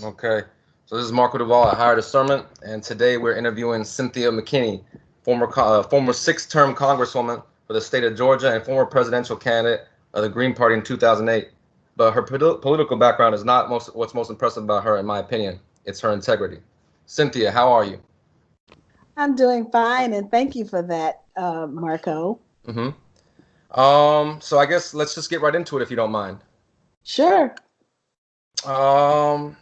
Okay, so this is Marco Duvall at Higher Discernment, and today we're interviewing Cynthia Mckinney, former six-term Congresswoman for the state of Georgia and former presidential candidate of the Green Party in 2008. But her political background is not what's most impressive about her, in my opinion. It's her integrity. Cynthia, how are you? I'm doing fine, and thank you for that, Marco. hmm so I guess let's just get right into it if you don't mind. Sure. Um,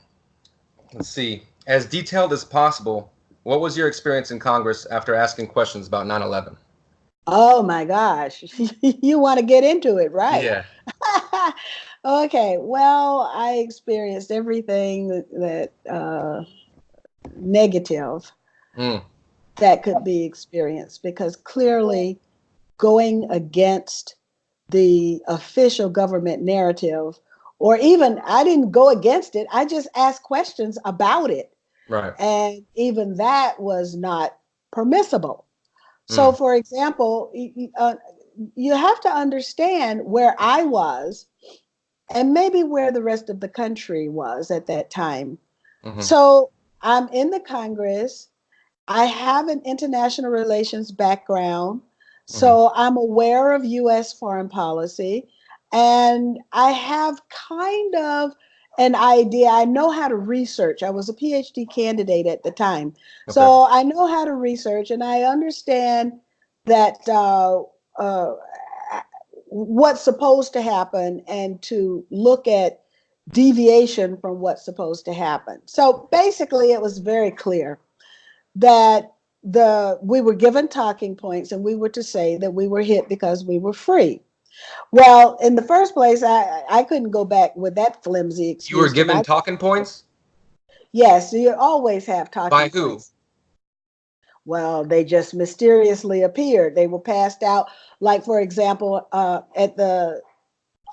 let's see. As detailed as possible, what was your experience in Congress after asking questions about 9/11? Oh my gosh, you want to get into it, right? Yeah. Okay. Well, I experienced everything that negative Mm, that could be experienced because clearly going against the official government narrative, or even I didn't go against it. I just asked questions about it. right. And even that was not permissible. So, Mm, for example, you have to understand where I was and maybe where the rest of the country was at that time. hmm So, I'm in the Congress. I have an international relations background. hmm So, I'm aware of US foreign policy. And I have kind of an idea. I know how to research. I was a PhD candidate at the time. Okay. So, I know how to research and I understand that uh, what's supposed to happen and to look at deviation from what's supposed to happen. So basically, it was very clear that the we were given talking points and we were to say that we were hit because we were free. Well, in the first place, I couldn't go back with that flimsy You were excuse to given my talking points? yes, you always have By talking who? points. Well, they just mysteriously appeared. They were passed out, like for example, at the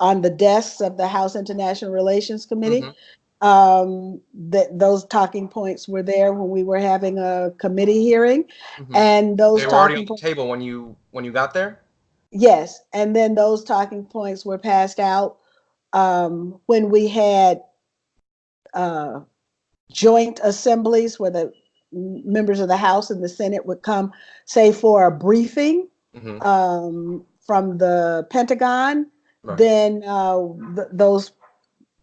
on the desks of the House International Relations hmm Committee. That those talking points were there when we were having a committee hearing, hmm and those They were already on talking the points, table when you got there? yes, and then those talking points were passed out when we had uh, joint assemblies where the members of the House and the Senate would come, say, for a briefing hmm from the Pentagon. Right. Then those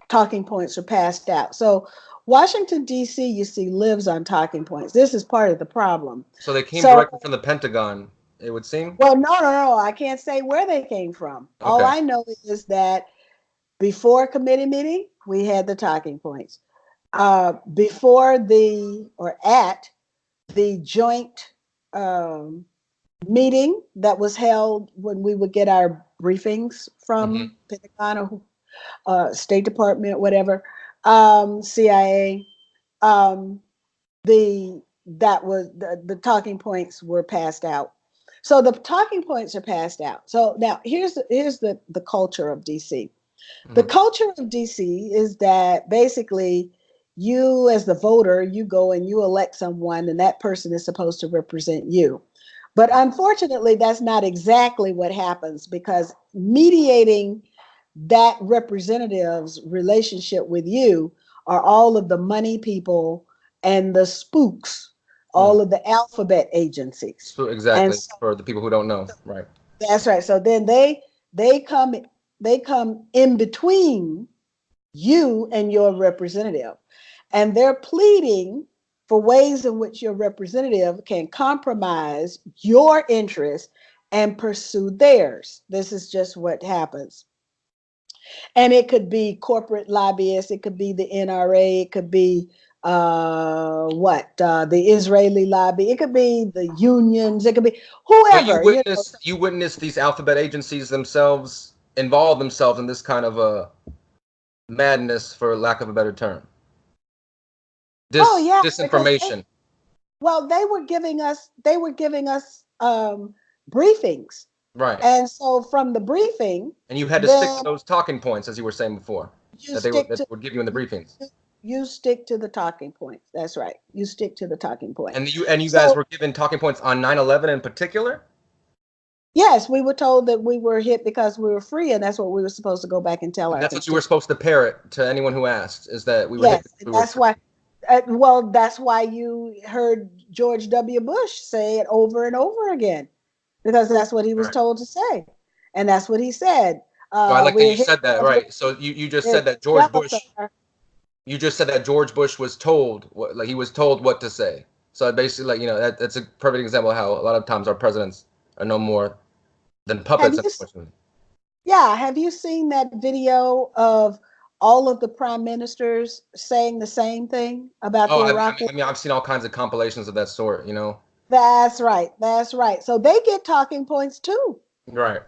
talking points are passed out. So Washington, D.C., you see, lives on talking points. This is part of the problem. So they came So, directly from the Pentagon, it would seem? well, no. I can't say where they came from. All Okay. I know is that before committee meeting, we had the talking points. Before the or at the joint um, meeting that was held when we would get our briefings hmm from Pentagon or State Department, whatever, CIA. Um, the that was the talking points were passed out. So the talking points are passed out. So now here's the culture of DC. The hmm culture of DC is that basically you as the voter, you go and you elect someone and that person is supposed to represent you. But unfortunately, that's not exactly what happens because mediating that representative's relationship with you are all of the money people and the spooks, Mm. all of the alphabet agencies. So And exactly so for the people who don't know, right? that's right. So then they come they come in between you and your representative. And they're pleading for ways in which your representative can compromise your interests and pursue theirs. This is just what happens. And it could be corporate lobbyists, it could be the NRA, it could be the Israeli lobby, it could be the unions, it could be But whoever, you know. you witnessed these alphabet agencies themselves involve themselves in this kind of a madness, for lack of a better term. Oh yeah, because Disinformation. they were giving us briefings. Right. And so from the briefing, And you had to stick to then those talking points, as you were saying before, you stick that to would give you in the you, briefings. you stick to the talking points. That's right. You stick to the talking point. And you guys So were given talking points on 9/11 in particular. Yes, we were told that we were hit because we were free, and that's what we were supposed to go back and tell our That's what you were constituents. supposed to parrot to anyone who asked, is that we were hit Yes, because and we were that's free. why. Well, that's why you heard George W. Bush say it over and over again, because that's what he was Right. told to say, and that's what he said. No, I like that We're you hit said that, because right. So you just we're said that George rebels Bush, are. you just said that George Bush was told what, like he was told what to say. So basically, like, that's a perfect example of how a lot of times our presidents are no more than Have puppets, you? unfortunately. Yeah, have you seen that video of all of the prime ministers saying the same thing about Oh, the I, I Iraq mean, War? I mean, I've seen all kinds of compilations of that sort. That's right. That's right. So they get talking points too. Right.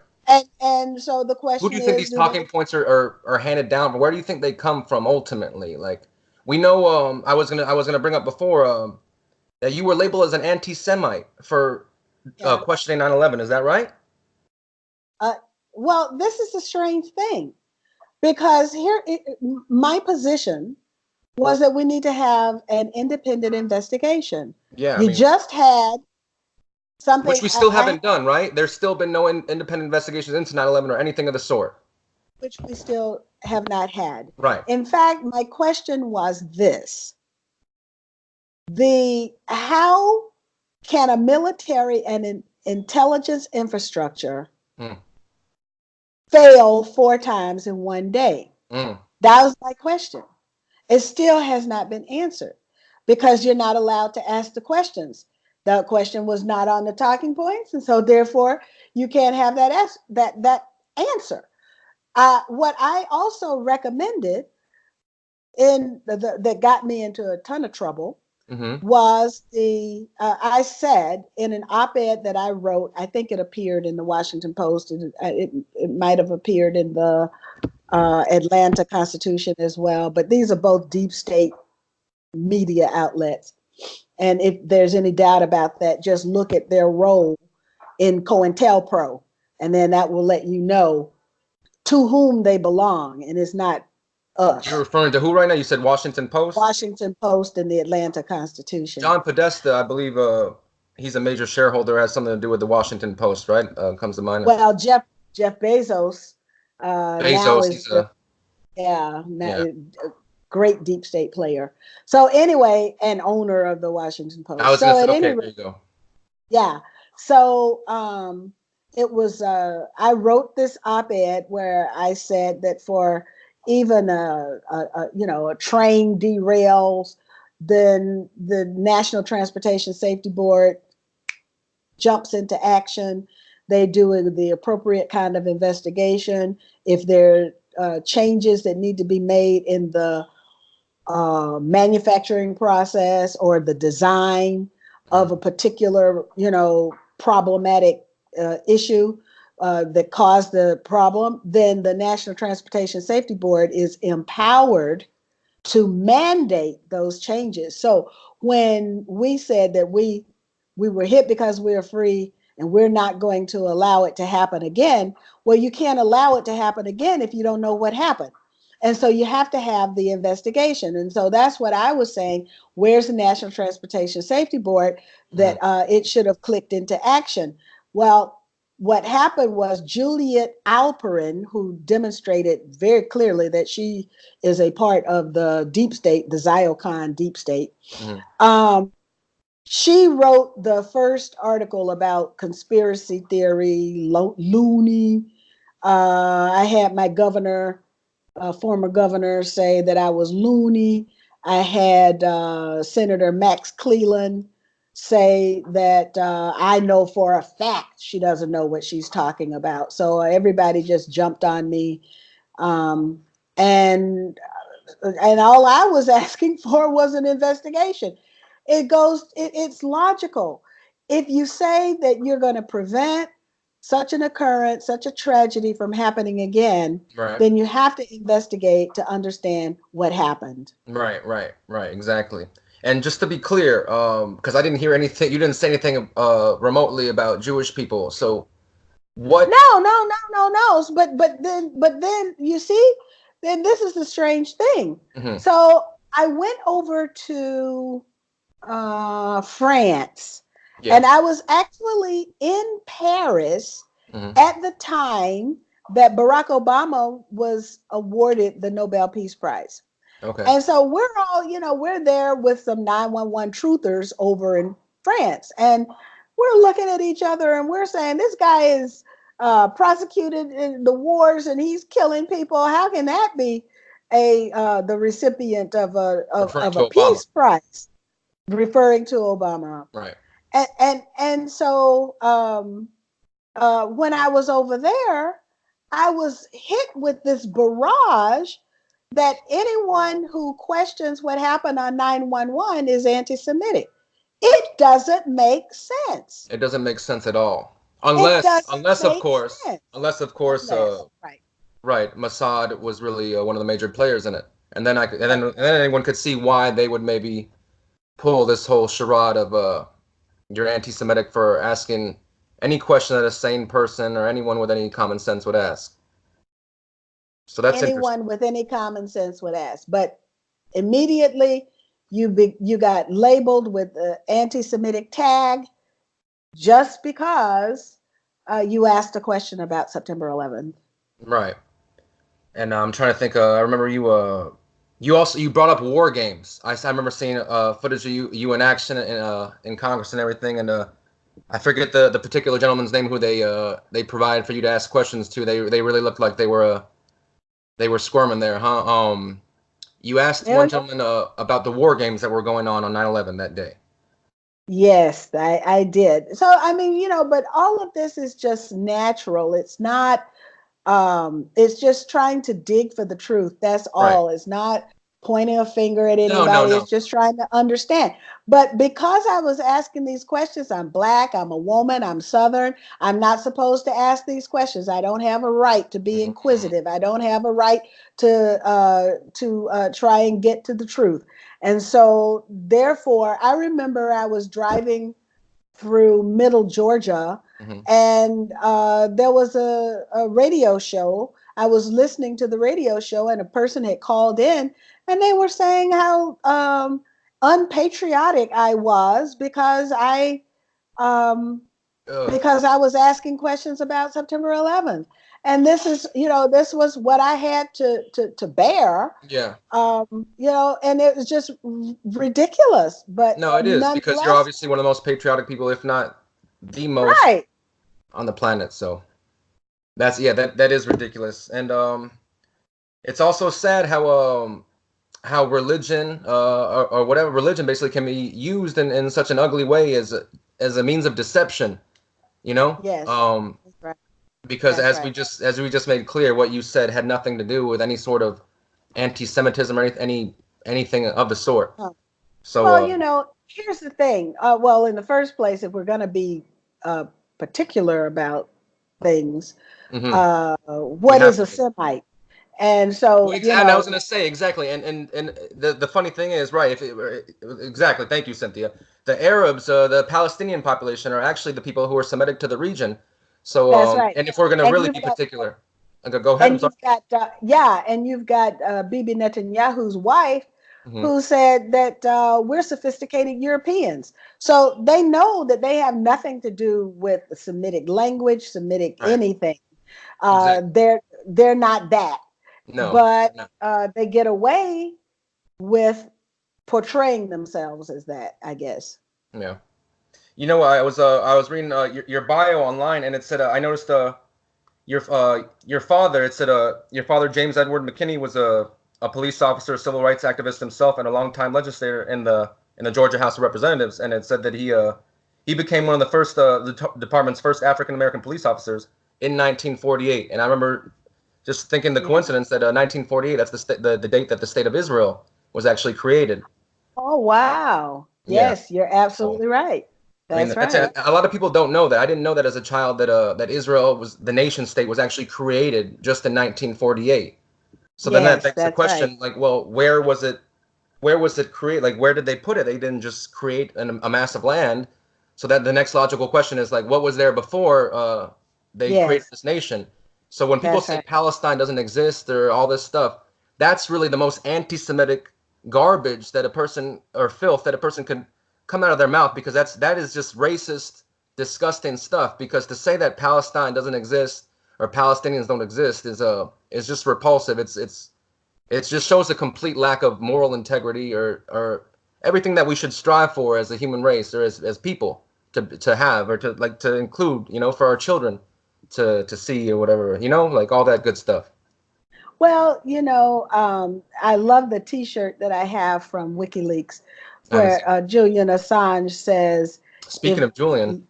And so the Who do question you think is, these do they? talking points are handed down? Where do you think they come from ultimately? Like, we know, I was gonna bring up before, that you were labeled as an anti-Semite for Yeah. questioning 9/11. Is that right? Uh, well, this is a strange thing because my position was that we need to have an independent investigation. Yeah, I You mean, just had which something we still I haven't done, right? There's still been no independent investigations into 9/11 or anything of the sort. which we still have not had. Right. In fact, my question was this: the how can a military and an intelligence infrastructure Mm, fail 4 times in one day? mm. That was my question. It still has not been answered because you're not allowed to ask the questions. The question was not on the talking points, and so therefore you can't have that answer. What I also recommended that got me into a ton of trouble Mm-hmm. was I said in an op-ed that I wrote. I think it appeared in the Washington Post. It might have appeared in the Atlanta Constitution as well. But these are both deep state media outlets. And if there's any doubt about that, just look at their role in COINTELPRO, and then that will let you know to whom they belong. And it's not You're us. referring to who right now? You said Washington Post? Washington Post and the Atlanta Constitution. John Podesta, I believe, he's a major shareholder, has something to do with the Washington Post, right? Comes to mind. Well, Jeff Bezos now Bezos, is he's the a yeah. great deep state player. So anyway, and owner of the Washington I Post. was gonna So say, at any okay, rate, there you go. yeah. So it was. I wrote this op-ed where I said that for even a train derails, then the National Transportation Safety Board jumps into action. They do the appropriate kind of investigation. If there are changes that need to be made in the manufacturing process or the design of a particular, problematic issue that caused the problem, then the National Transportation Safety Board is empowered to mandate those changes. So when we said that we were hit because we are free and we're not going to allow it to happen again, well, you can't allow it to happen again if you don't know what happened. And so you have to have the investigation. And so that's what I was saying. Where's the National Transportation Safety Board that Mhm. it should have clicked into action? Well, what happened was Juliet Alperin, who demonstrated very clearly that she is a part of the deep state, the Ziocon deep state. Mhm. Um, she wrote the first article about conspiracy theory, loony. I had my former governor, say that I was loony. I had Senator Max Cleland say that I know for a fact she doesn't know what she's talking about. So everybody just jumped on me. Um, and all I was asking for was an investigation. It's logical. If you say that you're going to prevent such an occurrence, such a tragedy from happening again, Right. then you have to investigate to understand what happened. Right. Exactly. And just to be clear, because I didn't hear anything, you didn't say anything remotely about Jewish people. So what? No. But then you see, then this is the strange thing. Mhm. So I went over to France, Yeah. and I was actually in Paris at the time that Barack Obama was awarded the Nobel Peace Prize. Okay. And so we're all, we're there with some 911 truthers over in France. And we're looking at each other and we're saying, this guy is prosecuted in the wars and he's killing people. How can that be the recipient of a peace prize? Referring to Obama. Right. And so when I was over there, I was hit with this barrage that anyone who questions what happened on 911 is anti-Semitic. It doesn't make sense. It doesn't make sense at all. Unless of course, right, Mossad was really one of the major players in it. And then anyone could see why they would maybe pull this whole charade of you're anti-Semitic for asking any question that a sane person or anyone with any common sense would ask. So that's anyone with any common sense would ask. But immediately you got labeled with the anti-Semitic tag just because you asked a question about September 11th. Right. And I'm trying to think. I remember you brought up war games. I remember seeing footage of you in action in Congress and everything. And I forget the particular gentleman's name who they provided for you to ask questions to. They really looked like they were squirming there, huh? You asked one gentleman about the war games that were going on 9/11 that day. Yes, I did. So I mean, but all of this is just natural. It's not. It's just trying to dig for the truth. That's all. Right. It's not pointing a finger at anybody. No. It's just trying to understand. But because I was asking these questions, I'm Black, I'm a woman, I'm Southern. I'm not supposed to ask these questions. I don't have a right to be inquisitive. I don't have a right to try and get to the truth. And so, therefore, I remember I was driving through Middle Georgia, and there was a radio show. I was listening to the radio show, and a person had called in, and they were saying how unpatriotic I was because I was asking questions about September 11th. And this is, this was what I had to bear. Yeah. And it was just ridiculous. But no, it is, because you're obviously one of the most patriotic people, if not the most on the planet. So that is ridiculous. And it's also sad how religion or whatever religion basically can be used in such an ugly way as a means of deception. Yes. Right. Because as we just made clear, what you said had nothing to do with any sort of anti-Semitism or anything of the sort. Oh. So, well, here's the thing. Well, in the first place, if we're going to be particular about things, what is a Semite? And so, and I was going to say exactly. And the funny thing is, right? Exactly. Thank you, Cynthia. The Arabs, the Palestinian population, are actually the people who are Semitic to the region. So, that's right. And if we're going to really be particular, go ahead. And you've got Bibi Netanyahu's wife, who said that we're sophisticated Europeans. So they know that they have nothing to do with the Semitic language, Semitic anything. Exactly. They're not that. No. But they get away with portraying themselves as that, I guess. Yeah. I was reading your bio online, and it said I noticed your father. It said your father, James Edward McKinney, was a police officer, a civil rights activist himself, and a longtime legislator in the Georgia House of Representatives. And it said that he became one of the first the department's first African American police officers in 1948. And I remember just thinking the coincidence that 1948, that's the date that the state of Israel was actually created. Oh wow! Yes, you're absolutely right. That's right. A lot of people don't know that. I didn't know that as a child that Israel was the nation state was actually created just in 1948. So then that begs the question, like, well, where was it created? Like, where did they put it? They didn't just create a mass of land. So that the next logical question is, like, what was there before they created this nation? So when people say Palestine doesn't exist or all this stuff, that's really the most anti-Semitic garbage that a person, or filth that a person could come out of their mouth, because that is just racist, disgusting stuff, because to say that Palestine doesn't exist or Palestinians don't exist is just repulsive. It just shows a complete lack of moral integrity or everything that we should strive for as a human race or as people to have or to include, for our children to see or whatever, like all that good stuff. Well, I love the T-shirt that I have from WikiLeaks, Nice. where Julian Assange says, Speaking "If of Julian,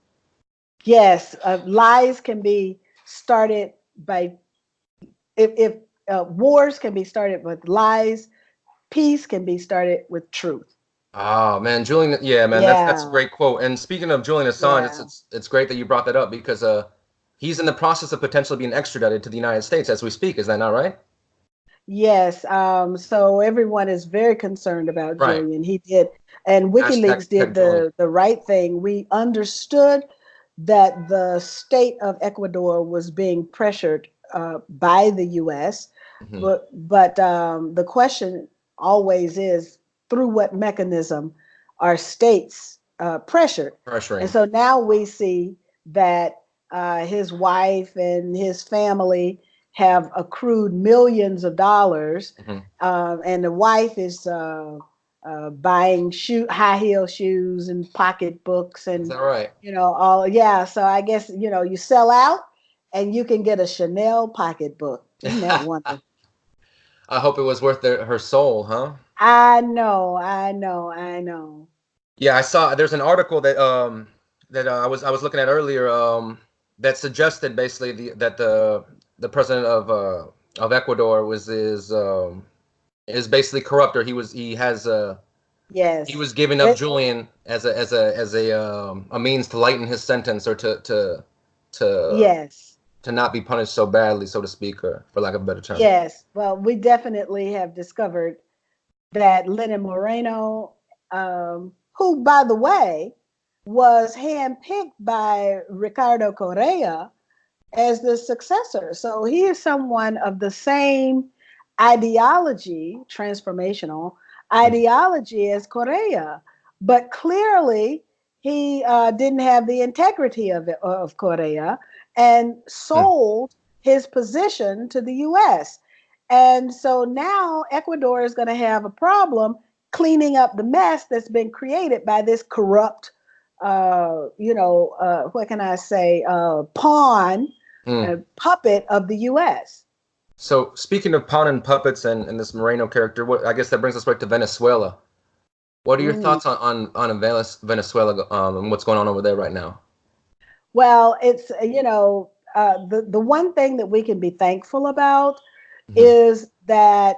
yes, lies can be started by if wars can be started with lies, peace can be started with truth." oh man, Julian, yeah, man, that's a Yeah, great quote. And speaking of Julian Assange, yeah. it's great that you brought that up because he's in the process of potentially being extradited to the United States as we speak. Is that not right? Yes, so everyone is very concerned about Right. Julian. He did, and Hashtag WikiLeaks did protect Julian. the right thing. We understood that the state of Ecuador was being pressured by the U.S., Hmm. but the question always is through what mechanism are states pressured? And Pressuring. so now we see that his wife and his family have accrued millions of dollars, Hmm. and the wife is buying high heel shoes and pocketbooks Is and that right? all. Yeah, so I guess you sell out and you can get a Chanel pocketbook. Isn't that wonderful? I hope it was worth her soul, huh? I know, I know, I know. Yeah, I saw there's an article that I was looking at earlier that suggested basically that the president of Ecuador is basically corrupt, or he Yes. was giving up It, Julian as a means to lighten his sentence or to yes. to not be punished so badly, so to speak, or for lack of a better term. Yes. Well, we definitely have discovered that Lenin Moreno, who, by the way, was handpicked by Ricardo Correa as the successor. So he is someone of the same ideology, transformational ideology as Correa, but clearly he didn't have the integrity of Correa and Hmm. sold his position to the U.S. And so now Ecuador is going to have a problem cleaning up the mess that's been created by this corrupt, what can I say, pawn, Hmm. puppet of the U.S. So speaking of pawn and puppets and this Moreno character, I guess that brings us right to Venezuela. What are your Mhm. thoughts on Venezuela and what's going on over there right now? Well, it's, the one thing that we can be thankful about Hmm. is that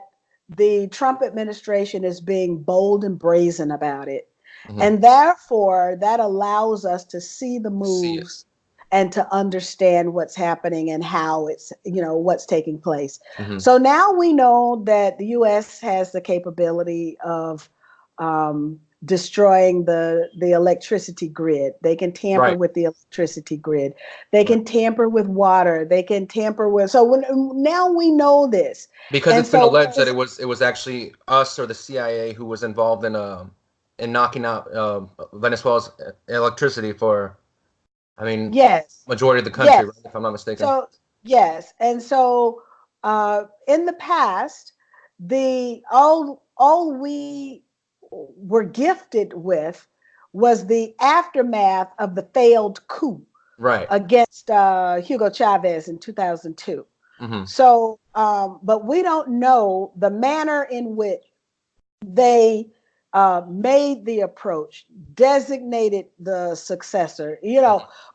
the Trump administration is being bold and brazen about it. Hmm. And therefore, that allows us to see the See it. moves and to understand what's happening and how it's, what's taking place. Hmm. So now we know that the US has the capability of destroying the electricity grid. They can tamper Right. with the electricity grid. They Right. can tamper with water. They can tamper with. So now we know this, Because and it's been so alleged that it was actually us or the CIA who was involved in knocking out Venezuela's electricity for, I mean, yes, majority of the country, right? yes. If I'm not mistaken. So yes, and so in the past, the all we were gifted with was the aftermath of the failed coup Right. against Hugo Chavez in 2002. Hmm. So, but we don't know the manner in which they made the approach, designated the successor,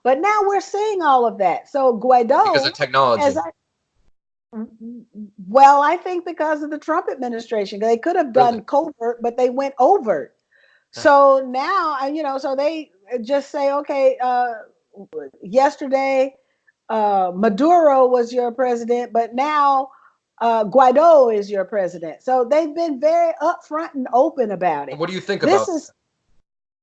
but now we're seeing all of that. So Because of Guaido has, technology. well, I think because of the Trump administration, they could have Really. done covert, but they went overt. So now, so they just say, okay, yesterday Maduro was your president, but now Guaido is your president. So they've been very upfront and open about it. What do you think This about is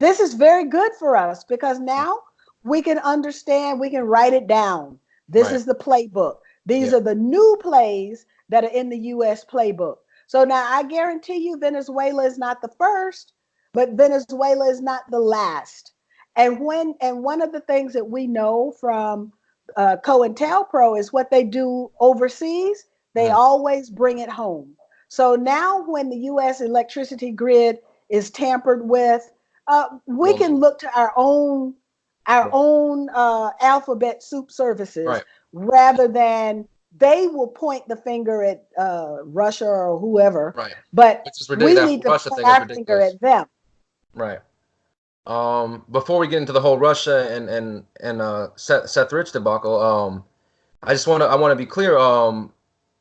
this is very good for us because that? now we can understand, we can write it down. This Right. is the playbook. These Yeah. are the new plays that are in the US playbook. So now I guarantee you Venezuela is not the first, but Venezuela is not the last. And one of the things that we know from COINTELPRO is what they do overseas, they always bring it home. So now when the U.S. electricity grid is tampered with, we can look to our own alphabet soup services rather than they will point the finger at Russia or whoever, but we need to point our finger at them. Right. Before we get into the whole Russia and Seth Rich debacle, I want to be clear.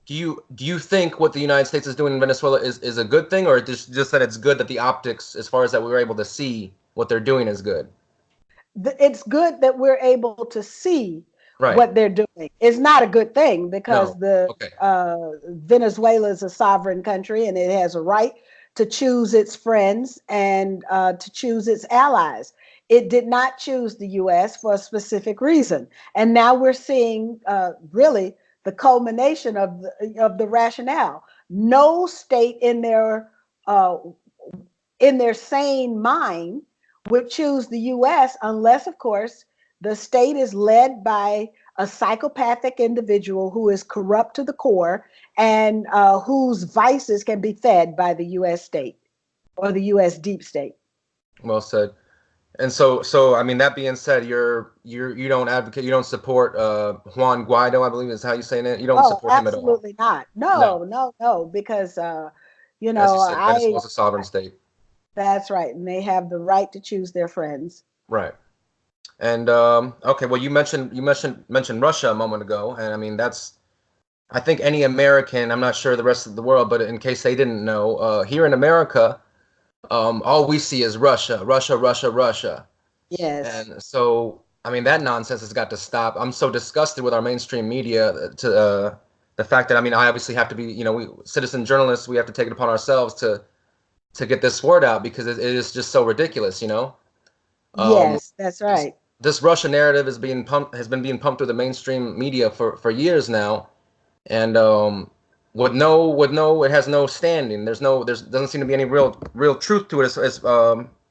Do you think what the United States is doing in Venezuela is a good thing, or just that it's good that the optics, as far as that we were able to see what they're doing, is good? It's good that we're able to see what they're doing. It's not a good thing because Venezuela is a sovereign country and it has a right to choose its friends and to choose its allies. It did not choose the U.S. for a specific reason. And now we're seeing really the culmination of the rationale. No state in their sane mind would choose the U.S. unless, of course, the state is led by a psychopathic individual who is corrupt to the core and whose vices can be fed by the U.S. state or the U.S. deep state. Well said. And so I mean, that being said, you don't advocate, you don't support Juan Guaido, I believe is how you say it. You don't support him at all. Absolutely not. No, because you know, Venezuela's a sovereign state. That's right, and they have the right to choose their friends. Right. And okay, well, you mentioned Russia a moment ago, and I mean I think any American, I'm not sure the rest of the world, but in case they didn't know, here in America, all we see is Russia, Russia, Russia, Russia. Yes. And so, I mean, that nonsense has got to stop. I'm so disgusted with our mainstream media to the fact that, I mean, I obviously have to be, you know, we citizen journalists, we have to take it upon ourselves to get this word out because it is just so ridiculous, you know. Yes, that's right. This Russia narrative has been being pumped through the mainstream media for years now, and it has no standing. There doesn't seem to be any real truth to it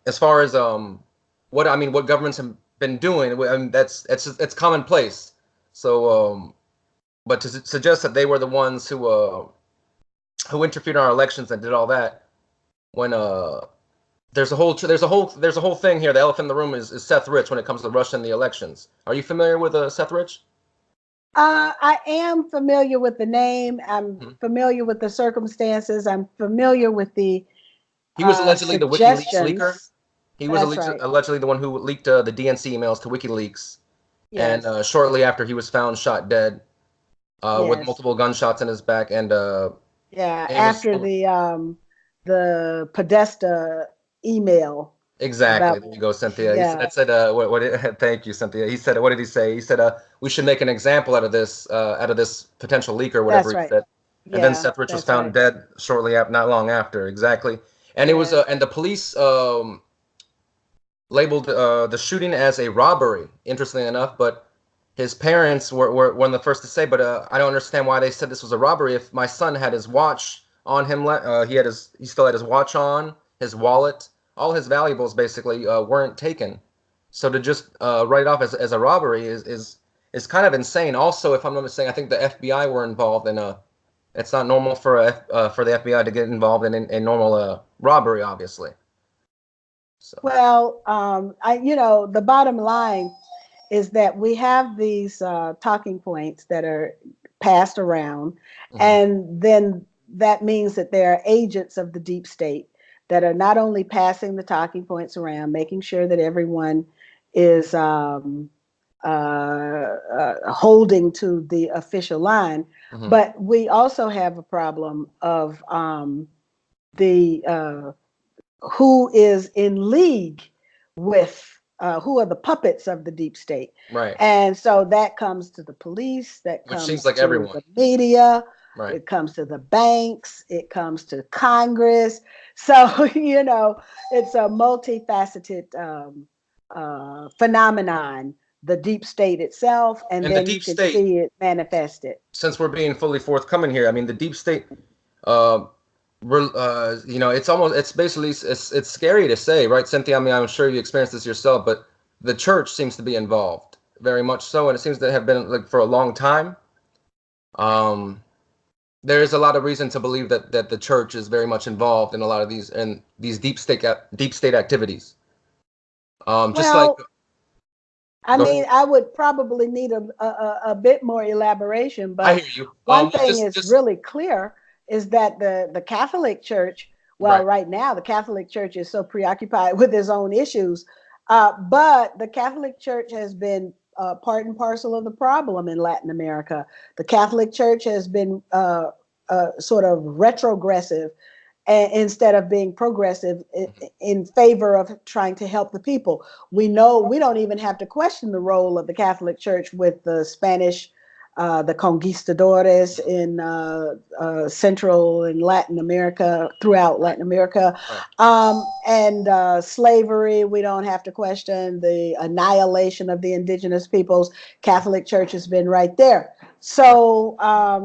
as far as what governments have been doing. I mean, it's commonplace. So but to suggest that they were the ones who interfered in our elections and did all that, when there's a whole thing here. The elephant in the room is Seth Rich when it comes to Russia and the elections. Are you familiar with Seth Rich? I am familiar with the name. I'm familiar with the circumstances. I'm familiar with the. He was allegedly the WikiLeaks leaker. He was allegedly the one who leaked the DNC emails to WikiLeaks. Yes. And shortly after, he was found shot dead with multiple gunshots in his back. And after the Podesta email. Exactly. There you go, Cynthia. Yeah. He said, thank you, Cynthia. He said, what did he say? He said, we should make an example out of this potential leaker, whatever he said. And then Seth Rich was found dead shortly after, not long after. Exactly. And it was, and the police labeled the shooting as a robbery, interestingly enough, but his parents were one of the first to say, but I don't understand why they said this was a robbery. If my son had his watch on him, he still had his watch on, his wallet, all his valuables basically weren't taken. So to just write it off as a robbery is kind of insane. Also, if I'm not mistaken, I think the FBI were involved in it's not normal for the FBI to get involved in a normal robbery, obviously. So. Well, the bottom line is that we have these talking points that are passed around, and then that means that there are agents of the deep state that are not only passing the talking points around, making sure that everyone is holding to the official line, but we also have a problem of who is in league with who are the puppets of the deep state. Right. And so that comes to the police, that comes to the media, it comes to the banks, it comes to Congress. So, it's a multifaceted phenomenon, the deep state itself, and then you can see it manifested. Since we're being fully forthcoming here, I mean, the deep state, it's scary to say, right, Cynthia? I mean, I'm sure you experienced this yourself, but the church seems to be involved very much so, and it seems to have been like for a long time. There is a lot of reason to believe that the church is very much involved in a lot of these deep state activities. Just like, Well, I go ahead. mean, I would probably need a bit more elaboration, I but hear you. one thing is Just really clear is that the Catholic Church, well, right. right now, the Catholic Church is so preoccupied with its own issues, but the Catholic Church has been part and parcel of the problem in Latin America. The Catholic Church has been sort of retrogressive instead of being progressive in favor of trying to help the people. We know we don't even have to question the role of the Catholic Church with the Spanish, the conquistadores in Central and Latin America, throughout Latin America, and slavery. We don't have to question the annihilation of the indigenous peoples. Catholic Church has been right there. So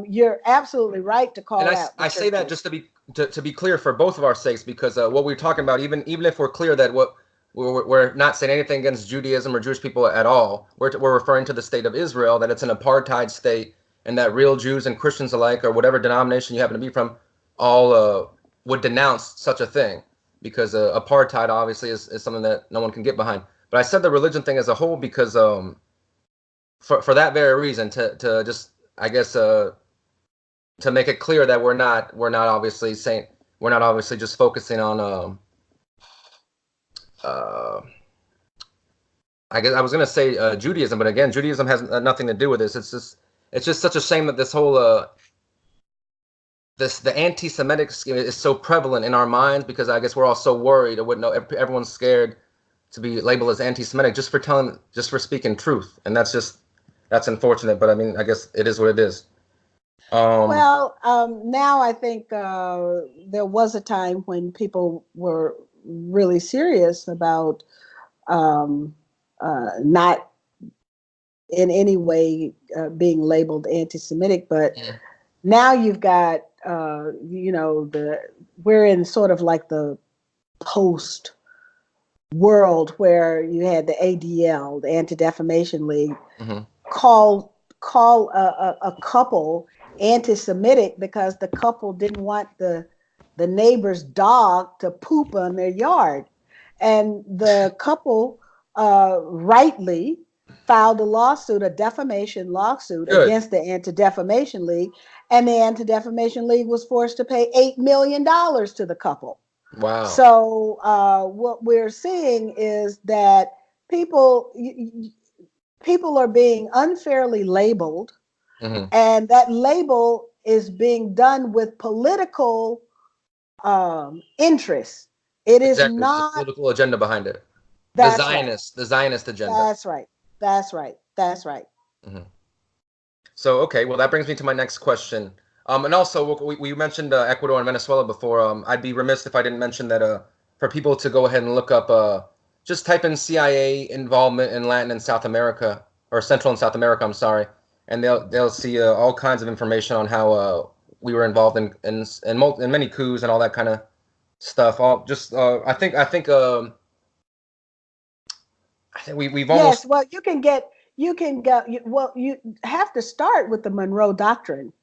you're absolutely right to call And out. I say that just to be clear for both of our sakes, because what we're talking about, even if we're clear that what we're not saying anything against Judaism or Jewish people at all, we're referring to the state of Israel, that it's an apartheid state, and that real Jews and Christians alike, or whatever denomination you happen to be from, all would denounce such a thing, because apartheid obviously is something that no one can get behind. But I said the religion thing as a whole because for that very reason, to just, I guess, to make it clear that we're not obviously saying, we're not obviously just focusing on I guess I was gonna say Judaism, but again, Judaism has nothing to do with this. It's just such a shame that this whole the anti-Semitic is so prevalent in our minds, because I guess we're all so worried, or wouldn't know, everyone's scared to be labeled as anti-Semitic just for speaking truth, and that's unfortunate. But I mean, I guess it is what it is. Well, now I think there was a time when people were really serious about not in any way being labeled anti-Semitic, but now you've got, we're in sort of like the post world where you had the ADL, the Anti-Defamation League, call a couple anti-Semitic because the couple didn't want the neighbor's dog to poop on their yard, and the couple rightly filed a defamation lawsuit against the Anti-Defamation League, and the Anti-Defamation League was forced to pay $8 million to the couple. Wow. So what we're seeing is that people are being unfairly labeled, and that label is being done with political interest. It is not the political agenda behind it. The Zionist agenda. That's right. That's right. That's right. So, okay, well, that brings me to my next question. And also, we mentioned Ecuador and Venezuela before. I'd be remiss if I didn't mention that for people to go ahead and look up, just type in CIA involvement in Latin and South America, or Central and South America, I'm sorry, and they'll see all kinds of information on how we were involved in many coups and all that kind of stuff. I think we've almost. Yes, well, you have to start with the Monroe Doctrine,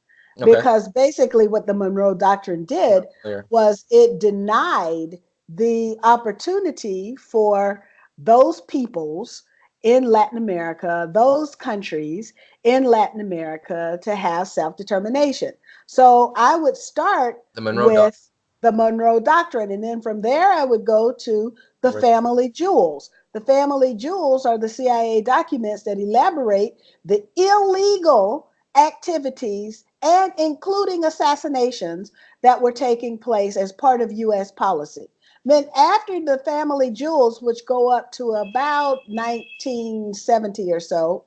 because basically what the Monroe Doctrine did was it denied the opportunity for those peoples in Latin America, those countries in Latin America, to have self-determination. So I would start with the Monroe Doctrine, and then from there I would go to the family jewels. The family jewels are the CIA documents that elaborate the illegal activities, and including assassinations, that were taking place as part of U.S. policy. Then after the family jewels, which go up to about 1970 or so,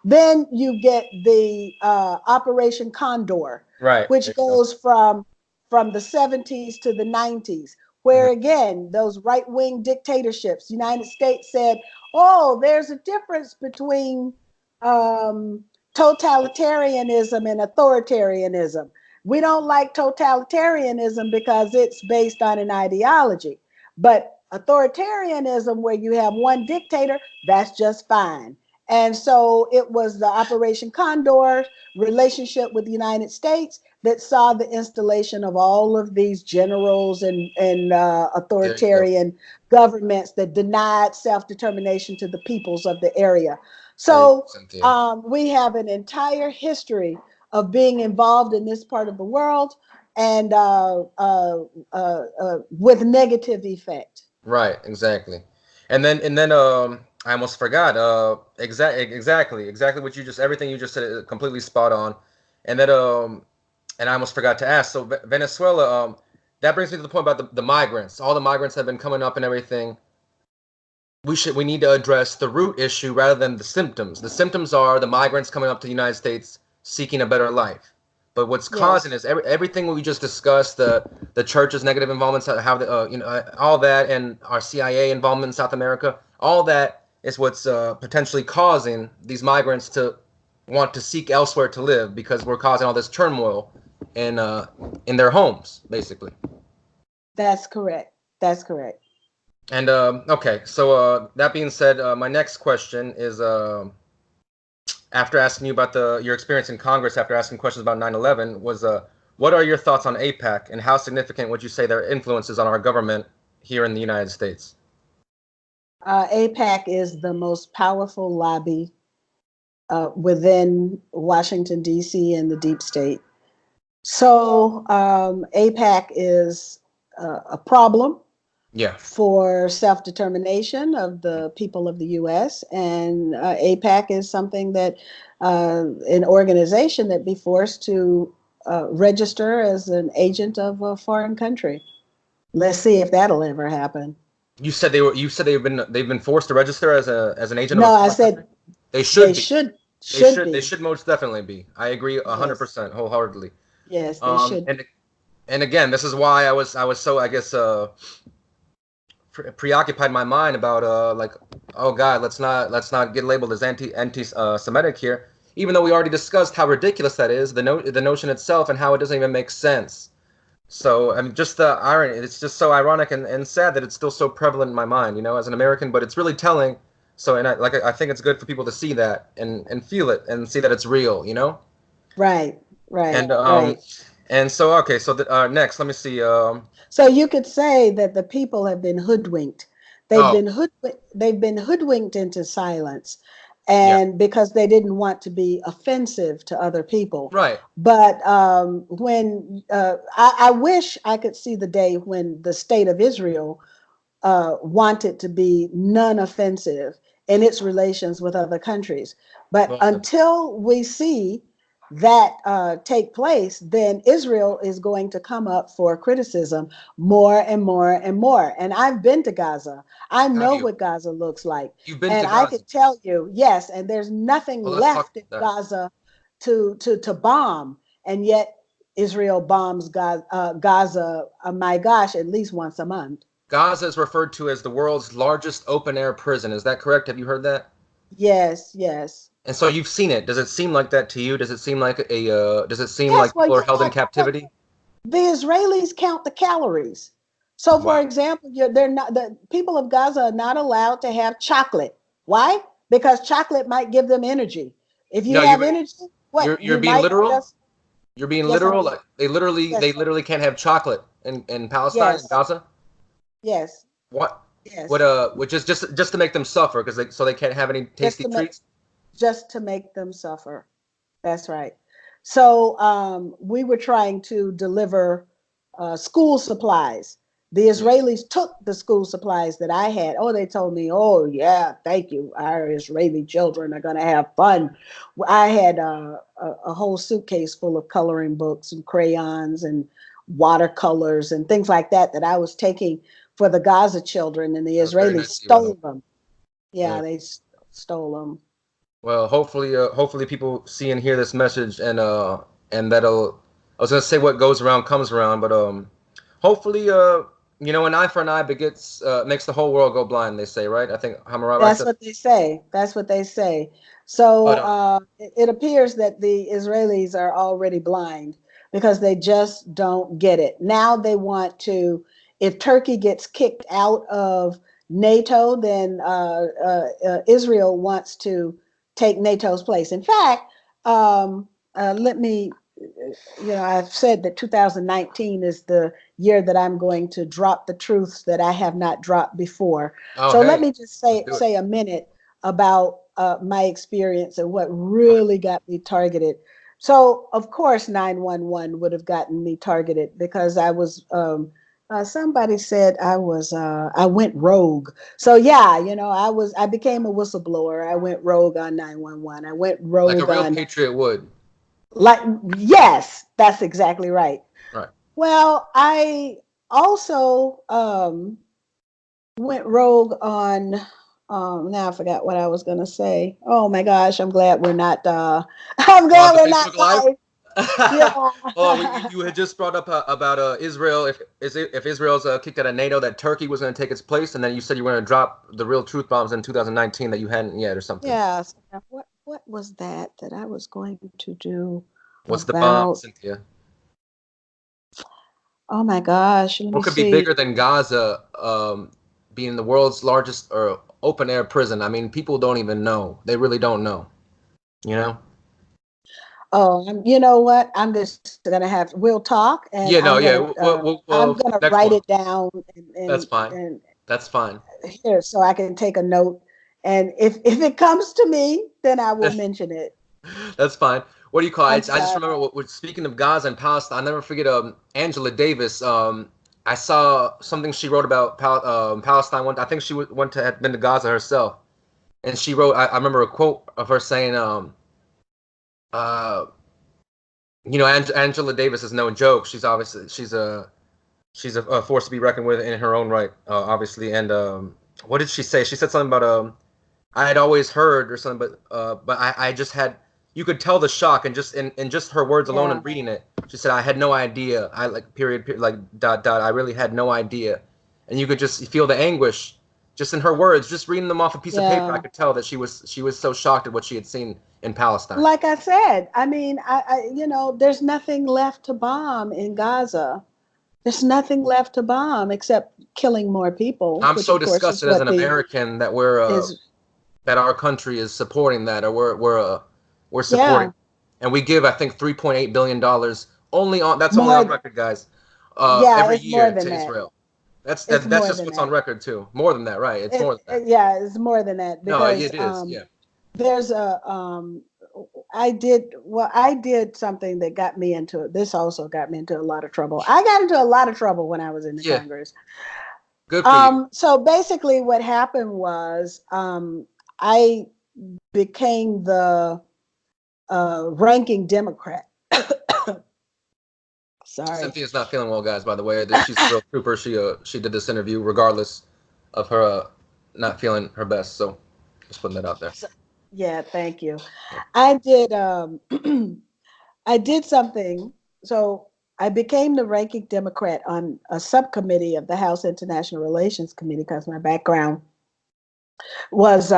then you get the Operation Condor, which goes from the 70s to the 90s, where again, those right-wing dictatorships, the United States said, oh, there's a difference between totalitarianism and authoritarianism. We don't like totalitarianism because it's based on an ideology. But Authoritarianism, where you have one dictator, that's just fine. And so it was the Operation Condor relationship with the United States that saw the installation of all of these generals and There you go. authoritarian governments that denied self-determination to the peoples of the area. There you go, So Cynthia. we have an entire history of being involved in this part of the world and with negative effect. Right, exactly. And then I almost forgot. Exactly what you just everything you just said is completely spot on. And then and I almost forgot to ask. So Venezuela, that brings me to the point about the migrants. All the migrants have been coming up and everything. We need to address the root issue rather than the symptoms. The symptoms are the migrants coming up to the United States seeking a better life. But what's causing Yes, is everything we just discussed, the church's negative involvement, how the all that, and our CIA involvement in South America, all that is what's potentially causing these migrants to want to seek elsewhere to live because we're causing all this turmoil in their homes, basically. that's correct. That's correct. And okay, so that being said, my next question is after asking you about your experience in Congress, after asking questions about 9/11, was what are your thoughts on APAC and how significant would you say their influence is on our government here in the United States? APAC is the most powerful lobby within Washington, D.C. and the deep state. So APAC is a problem Yeah. for self-determination of the people of the U.S. And APAC is something that an organization that be forced to register as an agent of a foreign country. Let's see if that'll ever happen. You said they were. You said they've been forced to register as an agent of No, a I foreign country. said They they should be. They should should. They be. should most definitely be. I agree Yes, 100% wholeheartedly. yes, they Um, should. and and again, this is why I was so I guess preoccupied in my mind about like, oh God, let's not get labeled as anti-Semitic here, even though we already discussed how ridiculous that is, the notion itself, and how it doesn't even make sense. So I mean, just the irony. It's just so ironic and sad that it's still so prevalent in my mind, as an American. But it's really telling. So and I think it's good for people to see that and feel it and see that it's real. Right, right, And right. so okay, so next, let me see. So you could say that the people have been hoodwinked. Oh They've been hoodwinked into silence, yeah, and because they didn't want to be offensive to other people. right. But when I wish I could see the day when the state of Israel wanted to be non-offensive in its relations with other countries. But Well, until we see that take place, then Israel is going to come up for criticism more and more and more. And I've been to Gaza. I have know you? what Gaza looks like. You've been And to I Gaza? could tell you, yes, and there's nothing Well, let's talk left in about that. Gaza to bomb. And yet Israel bombs Gaza, my gosh, at least once a month. Gaza is referred to as the world's largest open air prison. Is that correct? Have you heard that? Yes, yes. And so you've seen it. Does it seem like that to you? Does it seem like does it seem Yes, like well, people are you held in got captivity? the Israelis count the calories. So, for Wow. example, they're not the people of Gaza are not allowed to have chocolate. Why? Because chocolate might give them energy. If you No, have energy, what you're you being might literal? just You're being yes, I'm literal? being Like they yes, literally can't have chocolate in Palestine, in yes, Gaza? yes, What? What yes. which is just to make them suffer because they can't have any Just tasty to make treats? just to make them suffer. That's right. So we were trying to deliver school supplies. The Yeah. Israelis took the school supplies that I had. Oh, they told me, oh, yeah, thank you. Our Israeli children are going to have fun. I had a whole suitcase full of coloring books and crayons and watercolors and things like that I was taking for the Gaza children, and the That was very Israelis nice of you, I stole hope. them. Yeah. Yeah, they stole them. Well, hopefully people see and hear this message and that'll I was gonna say what goes around comes around, but hopefully an eye for an eye begets makes the whole world go blind, they say, right? I think Hammurabi That's said. what they say. That's what they say. So But it appears that the Israelis are already blind because they just don't get it. Now they want to if Turkey gets kicked out of NATO, then Israel wants to take NATO's place. In fact, let me, I've said that 2019 is the year that I'm going to drop the truths that I have not dropped before. Oh, So hey, let me just say a minute about my experience and what really got me targeted. So of course 911 would have gotten me targeted because I was somebody said I went rogue. So yeah, I became a whistleblower. I went rogue on 911. I went like a rogue real on, patriot would. like, yes, that's exactly right. Right. Well, I also went rogue on, now I forgot what I was going to say. Oh my gosh, I'm glad we're not, I'm glad The we're not Facebook Live. live. Oh, Yeah. you had just brought up about Israel. If Israel's kicked out of NATO, that Turkey was going to take its place, and then you said you were going to drop the real truth bombs in 2019 that you hadn't yet, or something. Yeah. So what was that I was going to do What's the bomb, about, Cynthia? oh my gosh, let me What could be see. bigger than Gaza being the world's largest or open air prison? I mean, people don't even know. They really don't know. You know? Oh, you know what? I'm just gonna have, we'll talk, and Yeah. No. Yeah. Well, I'm gonna next write one. it down That's fine. and That's fine. here so I can take a note. And if it comes to me, then I will mention it. That's fine. What do you call it? I'm I just sorry. remember speaking of Gaza and Palestine. I'll never forget Angela Davis. I saw something she wrote about Palestine. I think she went to had been to Gaza herself, and she wrote. I remember a quote of her saying, uh, Angela Davis is no joke. She's a force to be reckoned with in her own right, obviously. And what did she say? She said something about I had always heard or something, but I just had, you could tell the shock and just her words alone Yeah. and reading it. She said, I had no idea. I like period like dot dot. I really had no idea, and you could just feel the anguish just in her words. Just reading them off a piece of paper, I Yeah. could tell that she was so shocked at what she had seen in Palestine. Like I said, I mean, there's nothing left to bomb in Gaza. There's nothing left to bomb except killing more people, I'm which so of course is disgusted as what an the American that is. that our country is supporting that, or we're supporting, Yeah, and we give I think $3.8 billion only on that's only on more. record, guys, Yeah, every it's more year than to that. Israel. It's That's more just than what's on that. record too. More than that, right? It's more than that. Yeah, it's more than that No, because it is. Yeah. there's a I did something that got me into it. This also got me into a lot of trouble. I got into a lot of trouble when I was in the Yeah. Congress. Good for you. So basically, what happened was I became the ranking Democrat. Sorry. Cynthia's not feeling well, guys. By the way, she's a real trooper. She did this interview regardless of her not feeling her best. So just putting that out there. So, yeah, thank you. I did I did something. So I became the ranking Democrat on a subcommittee of the House International Relations Committee because my background was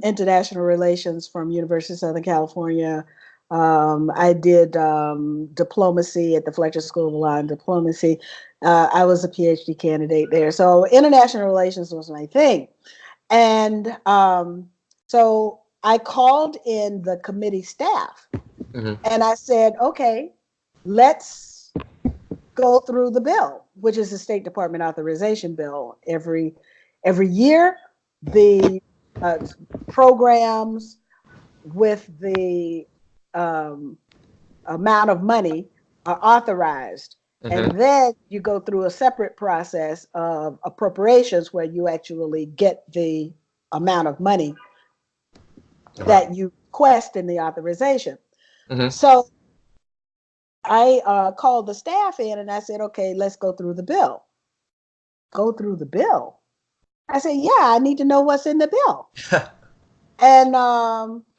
international relations from University of Southern California. I did diplomacy at the Fletcher School of Law and Diplomacy. I was a PhD candidate there. So international relations was my thing. And so I called in the committee staff and I said, okay, let's go through the bill, which is the State Department authorization bill. Every year, the programs with the amount of money are authorized. And then you go through a separate process of appropriations where you actually get the amount of money that you request in the authorization. So I called the staff in and I said, okay, let's go through the bill. Go through the bill. I said, yeah, I need to know what's in the bill. And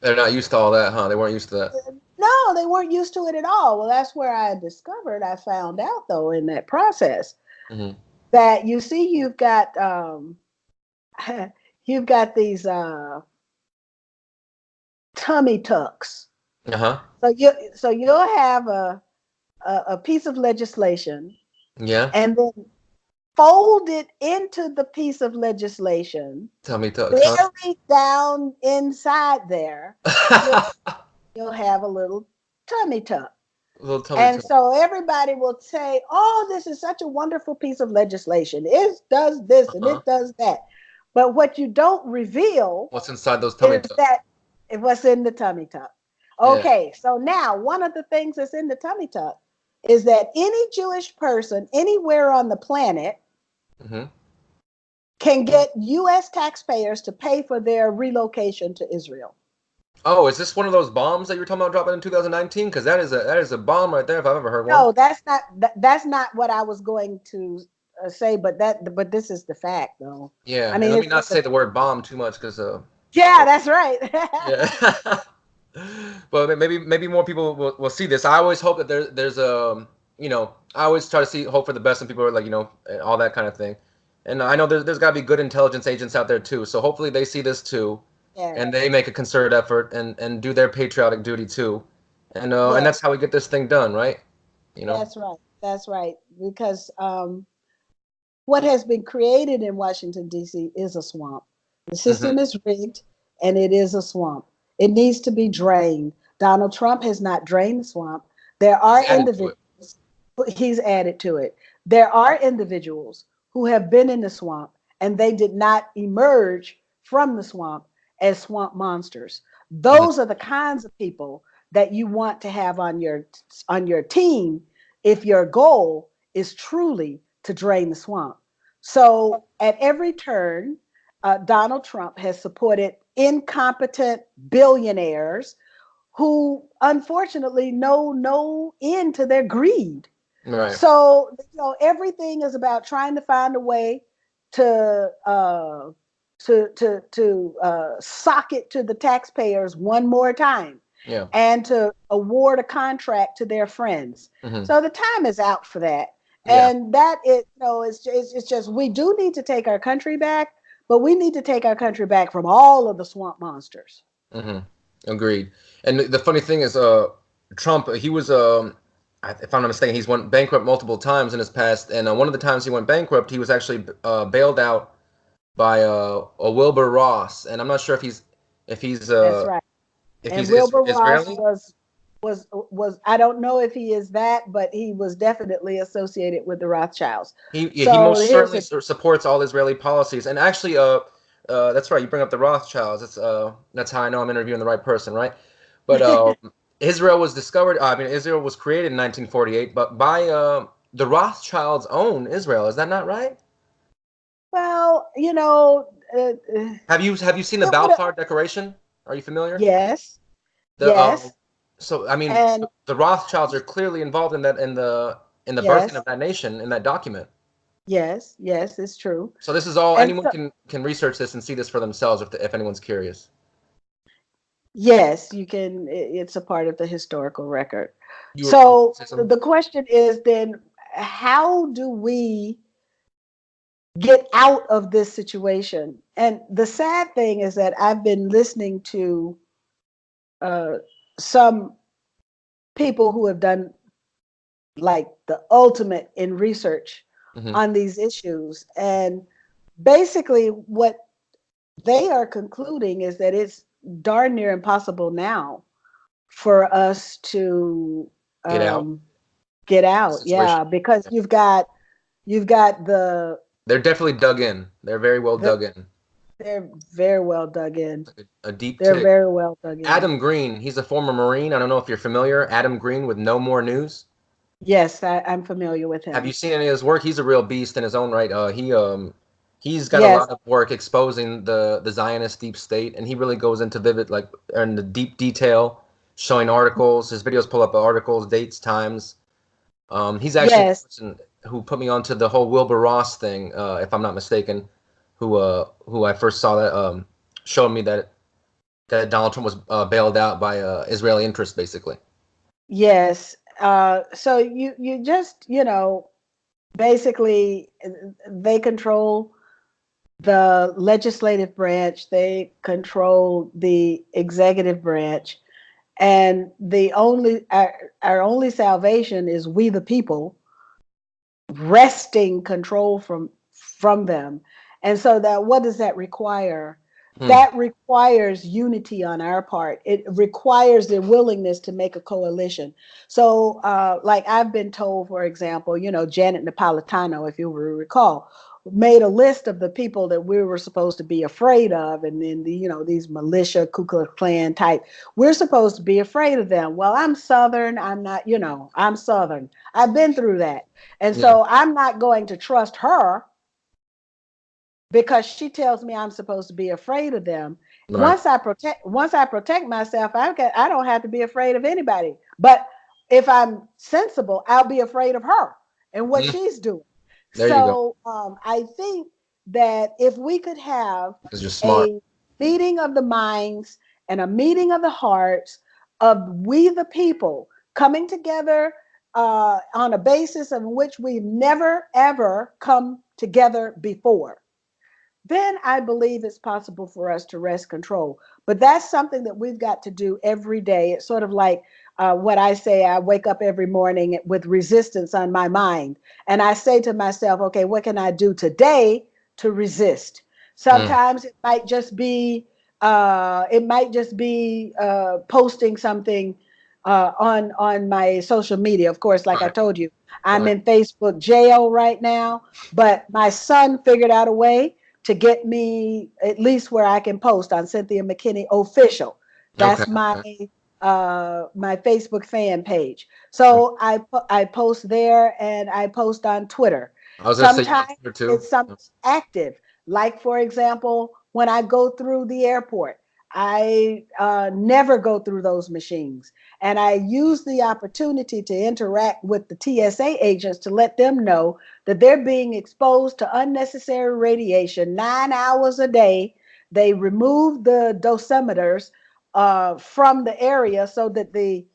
They're not used to all that, huh? They weren't used to that. no, they weren't used to it at all. Well, that's where I found out though in that process that you see you've got you've got these tummy tucks. So you'll have a piece of legislation, Yeah. and then folded into the piece of legislation, Tell me, buried down inside there, you'll have a little tummy tuck. And so everybody will say, oh, this is such a wonderful piece of legislation. It does this and it does that. But what you don't reveal what's inside those tummy tucks? That what's in the tummy tuck. Okay, so now one of the things that's in the tummy tuck is that any Jewish person anywhere on the planet can get U.S. taxpayers to pay for their relocation to Israel. Oh, is this one of those bombs that you were talking about dropping in 2019? Because that is a bomb right there, if I've ever heard one. No, that's not what I was going to say, but this is the fact, though. Yeah, I mean, let me not say the word bomb too much, because yeah, that's right. Yeah. But maybe more people will see this. I always hope that there's a I always try to hope for the best, and people are like, all that kind of thing. And I know there's got to be good intelligence agents out there too. So hopefully they see this too, and they make a concerted effort and do their patriotic duty too, and that's how we get this thing done, right? That's right. Because what has been created in Washington, D.C. is a swamp. The system is rigged, and it is a swamp. It needs to be drained. Donald Trump has not drained the swamp. There are individuals. He's added to it. There are individuals who have been in the swamp, and they did not emerge from the swamp as swamp monsters. Those are the kinds of people that you want to have on your team if your goal is truly to drain the swamp. So at every turn, Donald Trump has supported incompetent billionaires who unfortunately know no end to their greed. Right. So everything is about trying to find a way to sock it to the taxpayers one more time. Yeah. And to award a contract to their friends. So the time is out for that. And that is, it's just, we do need to take our country back, but we need to take our country back from all of the swamp monsters. Agreed. And the funny thing is, Trump, he was, if I'm not mistaken, he's went bankrupt multiple times in his past. And one of the times he went bankrupt, he was actually bailed out by a Wilbur Ross. And I'm not sure if he's that's right. If Wilbur Israeli? Ross was I don't know if he is that, but he was definitely associated with the Rothschilds. He most certainly supports all Israeli policies. And actually, that's right. You bring up the Rothschilds. That's how I know I'm interviewing the right person, right? But Israel was discovered. Israel was created in 1948, but by the Rothschilds own Israel. Is that not right? Well, have you seen the Balfour Declaration? Are you familiar? Yes. Yes. So the Rothschilds are clearly involved in that in the birthing of that nation in that document. Yes, it's true. So this is all anyone can research this and see this for themselves if anyone's curious. Yes, you can. It's a part of the historical record. So the question is then, how do we get out of this situation? And the sad thing is that I've been listening to some people who have done like the ultimate in research on these issues. And basically what they are concluding is that it's darn near impossible now for us to get out. Yeah, because you've got the... They're definitely dug in. They're very well dug in. They're very well dug in. A deep They're very well dug in. Adam Green, he's a former Marine. I don't know if you're familiar. Adam Green with No More News. Yes, I'm familiar with him. Have you seen any of his work? He's a real beast in his own right. He's got a lot of work exposing the Zionist deep state, and he really goes into in the deep detail, showing articles. His videos pull up articles, dates, times. He's actually the person who put me onto the whole Wilbur Ross thing, if I'm not mistaken, who I first saw that showed me that Donald Trump was bailed out by Israeli interests, basically. Yes. So you just, basically they control the legislative branch, they control the executive branch, and our only salvation is we the people wresting control from them. And so that, what does that require? Hmm. That requires unity on our part. It requires the willingness to make a coalition. So like I've been told, for example, Janet Napolitano, if you will recall, made a list of the people that we were supposed to be afraid of, and then these militia, Ku Klux Klan type, we're supposed to be afraid of them. Well, I'm Southern. I'm not, I'm Southern. I've been through that. And Yeah. so I'm not going to trust her because she tells me I'm supposed to be afraid of them. Right. Once I protect myself, I don't have to be afraid of anybody. But if I'm sensible, I'll be afraid of her and what Mm. she's doing. There you go. So I think that if we could have Because you're smart. a meeting of the minds and a meeting of the hearts of we the people coming together on a basis of which we've never ever come together before, then I believe it's possible for us to wrest control. But that's something that we've got to do every day. It's sort of like what I say, I wake up every morning with resistance on my mind. And I say to myself, okay, what can I do today to resist? Mm. Sometimes it might just be posting something on my social media. Of course, like I Right. told you, I'm Right. in Facebook jail right now, but my son figured out a way to get me at least where I can post on Cynthia Mckinney official. Okay. That's my Okay. my Facebook fan page. Okay. So I post there and I post on Twitter. I was gonna say you're on Sometimes Twitter too. it's something active, like for example, when I go through the airport, I never go through those machines. And I use the opportunity to interact with the TSA agents to let them know that they're being exposed to unnecessary radiation 9 hours a day. They remove the dosimeters from the area so that the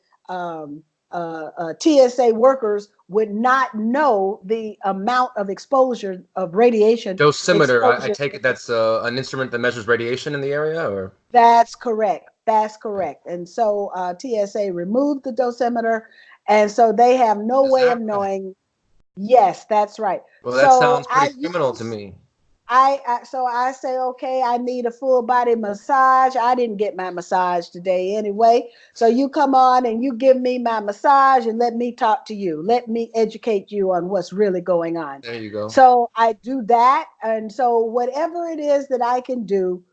TSA workers would not know the amount of exposure of radiation Dosimeter. I exposure. take it that's an instrument that measures radiation in the area, or That's correct. That's correct. And so TSA removed the dosimeter, and so they have no is way that of right? knowing. Yes, that's right. Well, that So sounds pretty criminal to me. so I say, okay, I need a full body massage. I didn't get my massage today anyway. So you come on and you give me my massage and let me talk to you. Let me educate you on what's really going on. There you go. So I do that. And so whatever it is that I can do,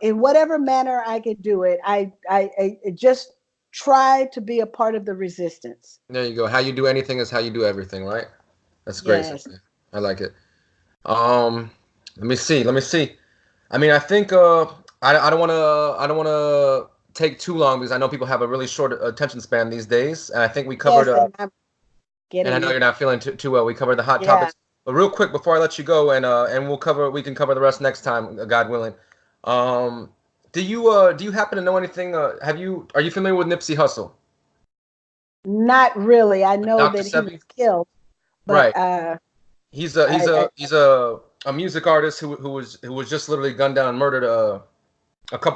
in whatever manner I can do it, I just try to be a part of the resistance. There you go. How you do anything is how you do everything, right? That's great, Yes. Cynthia. I like it. Um, let me see. Let me see. I mean, I think I don't wanna take too long because I know people have a really short attention span these days, and I think we covered Yes, and I'm and I getting know you're it. not feeling too well. We covered the hot Yeah. topics, but real quick before I let you go, and we can cover the rest next time, God willing. Um, do you happen to know anything? Are you familiar with Nipsey Hussle? Not really. I know Dr. that he Sebi? was killed, but Right. I He's a music artist who was just literally gunned down and murdered a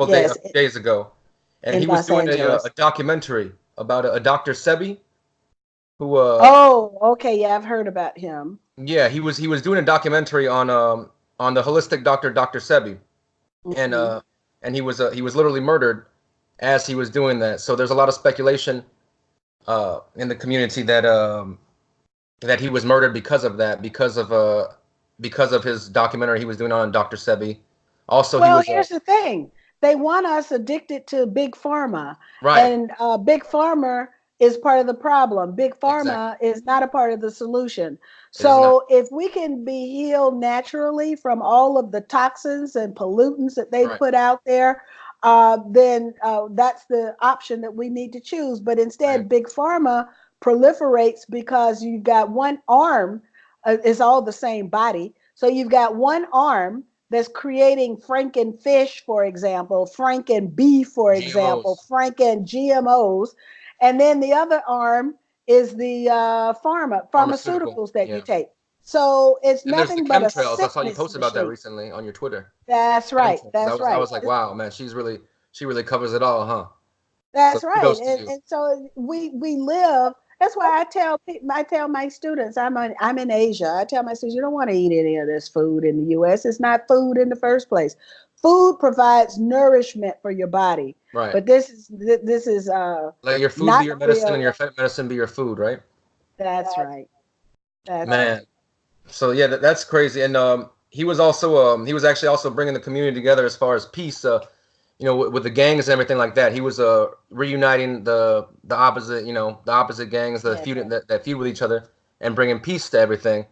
yes, few days ago, and he in was Los doing a Angeles. documentary about a Dr. Sebi who Oh, okay. Yeah, I've heard about him. yeah, he was doing a documentary on the holistic doctor Dr. Sebi, and Hmm. he was literally murdered as he was doing that. So there's a lot of speculation in the community that he was murdered because of that, because of his documentary he was doing on Dr. Sebi. Also, he Well, was here's the thing. They want us addicted to big pharma, right. and big pharma is part of the problem. Big Exactly. pharma is not a part of the solution. It is not. So if we can be healed naturally from all of the toxins and pollutants that they Right. put out there, then that's the option that we need to choose. But Right. instead, big pharma proliferates because you've got one arm, is all the same body. So you've got one arm that's creating Franken fish, for example, Franken beef, for example, GMOs. Franken GMOs, and then the other arm is the Pharmaceutical. pharmaceuticals that you Yeah. take. So it's And there's the nothing but a chemtrails. I saw you sickness posted about that machine. recently on your Twitter. That's right. Chemtrails. That's I right. was like, wow, man, she really covers it all, huh? So That's right. kudos to you. And so we live That's why I tell my students, I'm in Asia. I tell my students, you don't want to eat any of this food in the U.S. It's not food in the first place. Food provides nourishment for your body, Right. but this is Let your food be not your medicine and real. your medicine be your food, right? That's right. That's Man. right. So yeah, that's crazy. And he was also he was actually also bringing the community together as far as peace. You know, with the gangs and everything like that. He was reuniting the opposite, you know, the opposite gangs that Yeah. feud with each other and bringing peace to everything.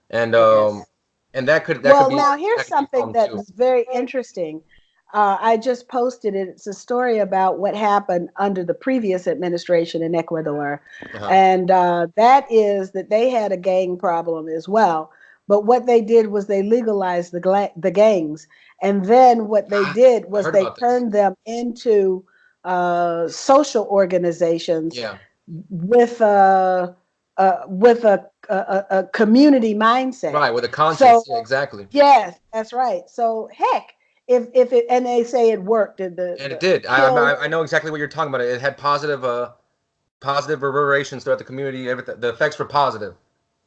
Yes. And that could Well, be now here's that could be a something problem too. that's very interesting. I just posted it. It's a story about what happened under the previous administration in Ecuador. Uh-huh. And that is that they had a gang problem as well. But what they did was they legalized the gangs. And then what they did I was heard they about this. turned them into social organizations Yeah. with a community mindset. Right, with a conscience. So Yeah, exactly. yes, that's right. So heck, if it and they say it worked, And it the did. killed. I know exactly what you're talking about. It had positive reverberations throughout the community. Everything, the effects were positive.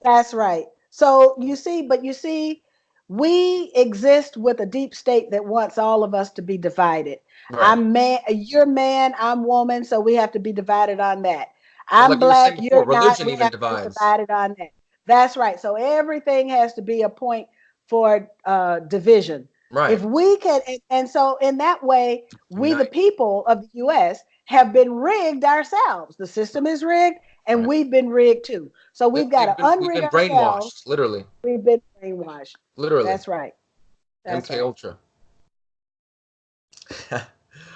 That's right. So you see, we exist with a deep state that wants all of us to be divided. Right. I'm man, you're man, I'm woman, so we have to be divided on that. Well, I'm like you were saying black, before, you're not, religion we even have to be divides. divided on that. That's right. So everything has to be a point for division. Right. If we can, and so in that way, we, the Unite. people of the US, have been rigged ourselves. The system is rigged, and Right. we've been rigged too. So we've got to We've unrig been ourselves. brainwashed, literally. We've been brainwashed. Literally. That's right. That's MK right. Ultra.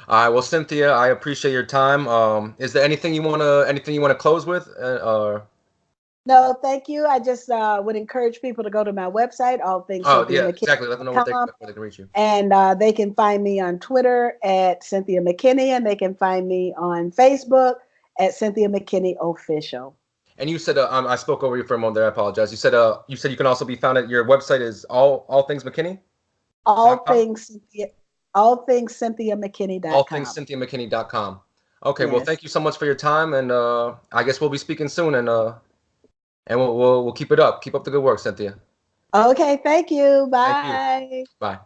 All right. Well, Cynthia, I appreciate your time. Is there anything you wanna close with? Or No, thank you. I just would encourage people to go to my website, oh yeah, exactly. Let them know allthingscynthia.mckinney.com, where they can reach you. and they can find me on Twitter at Cynthia McKinney, and they can find me on Facebook at Cynthia McKinney Official. And you said I spoke over you for a moment there. I apologize. You said you can also be found at your website is all things All McKinney.com. things Cynthia, all things All things CynthiaMcKinney.com. CynthiaMcKinney.com. Okay, well, Yes. thank you so much for your time, and I guess we'll be speaking soon, and we'll keep it up. Keep up the good work, Cynthia. Okay, thank you. Thank you. Bye. Bye.